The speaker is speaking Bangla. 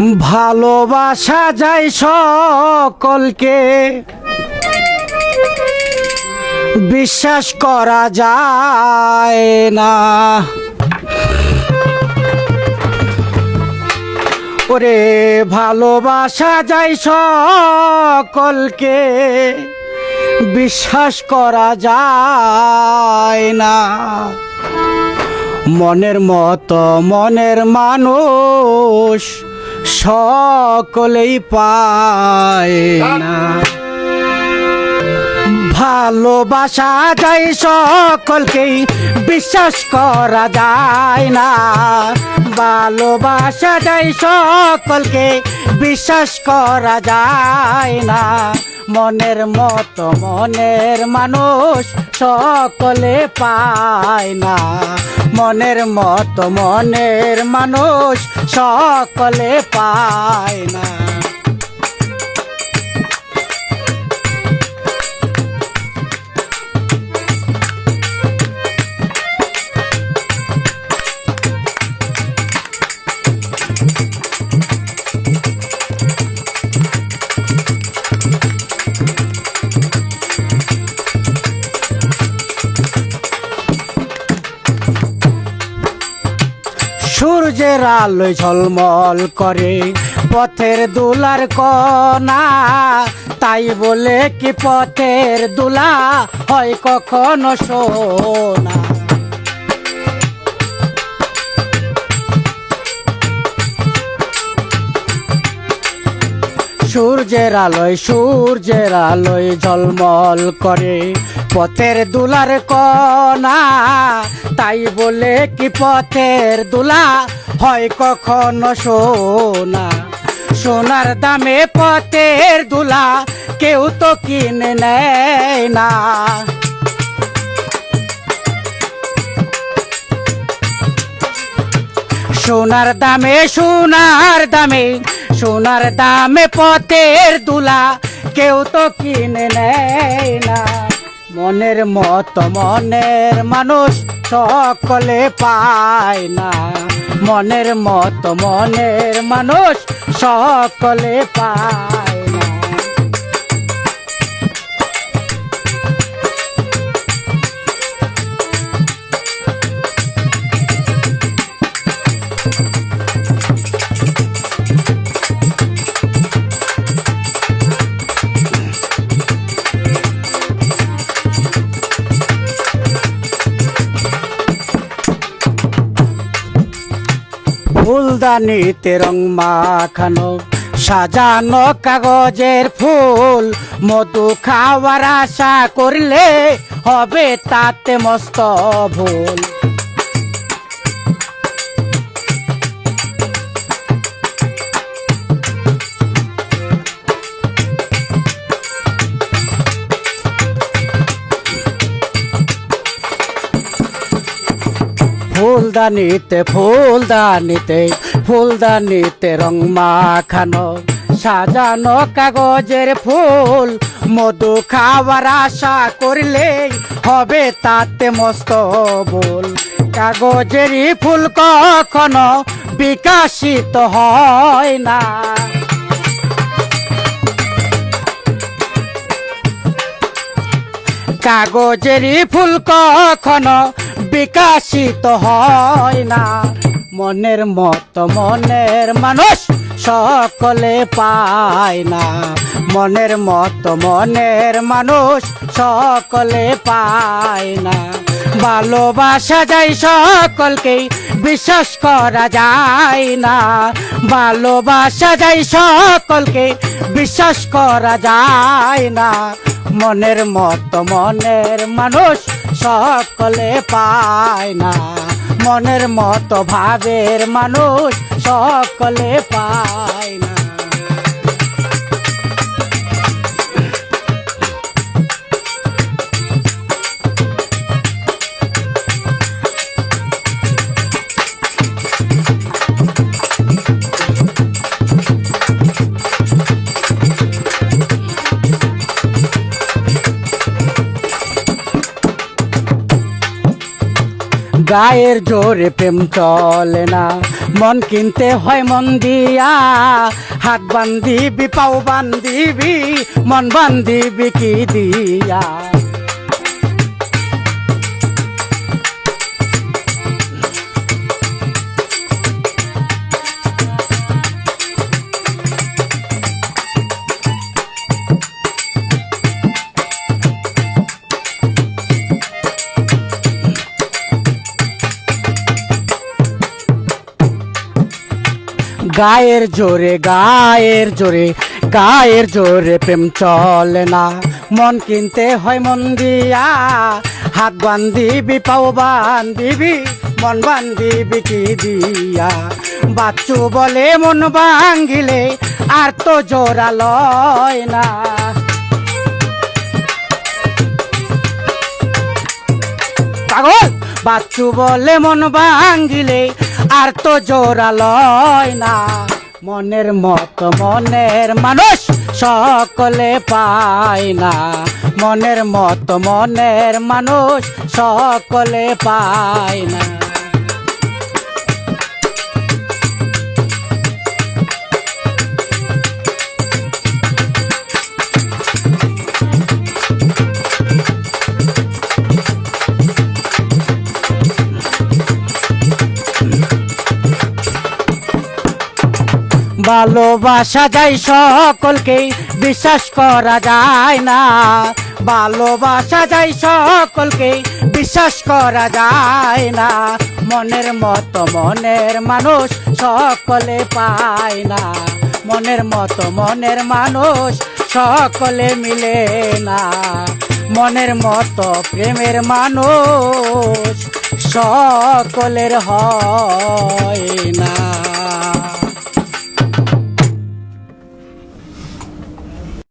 ভালোবাসা যায় সকলকে, বিশ্বাস করা যায় না। ওরে ভালোবাসা যায় সকলকে, বিশ্বাস করা যায় না। মনের মতো মনের মানুষ সকলেই পায় না। ভালোবাসা যায় সকলকেই, বিশ্বাস করা যায় না। ভালোবাসা যায় সকলকে, বিশ্বাস করা যায় না। মনের মতো মনের মানুষ সকলে পায় না। মনের মতো মনের মানুষ সকলে পায় না। সূর্যের আলোয় ঝলমল করে পথের দুলার কণা, তাই বলে কি পথের দুলা হয় কখনো সোনা। সূর্যের আলোয় ঝলমল করে পথের দুলার কণা, তাই বলে কি পথের দুলা হয় কখনো সোনা। সোনার দামে পথের দুলা কেউ তো কিনে নেয় না। সোনার দামে সোনার দামে পথের দুলা কেউ তো কিনে নেয় না। মনের মতো মনের মানুষ সকলে পায় না। মনের মতো মনের মানুষ সকলে পায় না। ফুলদানিতে রং মাখানো সাজানো কাগজের ফুল, মধু খাওয়ার আশা করলে হবে তাতে মস্ত ভুল। ফুলদানিতে রং মাখানো সাজানো কাগজের ফুল, মধু খাওয়ার আশা করলে হবে তাতে মস্ত ভুল। কাগজেরই ফুল কখনো বিকাশিত হয় না। কাগজেরই ফুল কখনো বিকাশিত হয় না। মনের মতো মনের মানুষ সকলে পায় না। মনের মতো মনের মানুষ সকলে পায় না। ভালোবাসা যায় সকলকে, বিশ্বাস করা যায় না। ভালোবাসা যায় সকলকে, বিশ্বাস করা যায় না। মনের মতো মনের মানুষ সকলে পায় না। মনের মতো ভাবের মানুষ সকলে পায় না। গায়ের জোরে প্রেম চলে না, মন কিনতে হয় মন দিয়া। হাত বান্ধিবি পাও বান্ধিবি, মন বান্ধিবি কি দিয়া। গায়ের জোরে গায়ের জোরে গায়ের জোরে প্রেম চলে না, মন কিনতে হয় মন দিয়া। হাত বান্ধিবি পাও বান্ধিবি, মন বান্ধিবি কি দিয়া। বাচ্চু বলে মন ভাঙ্গিলে আর তো জোড়া লয় না। পাগল বাচ্চু বলে মন ভাঙ্গিলে আর তো জোড়া লয় না। মনের মতো মনের মানুষ সকলে পায় না, মনের মতো মনের মানুষ সকলে পায় না। ভালোবাসা যায় সকলকে, বিশ্বাস করা যায় না। ভালোবাসা যায় সকলকে, বিশ্বাস করা যায় না। মনের মতো মনের মানুষ সকলে পায় না, মনের মতো মনের মানুষ সকলে মিলে না। মনের মতো প্রেমের মানুষ সকলের হয় না।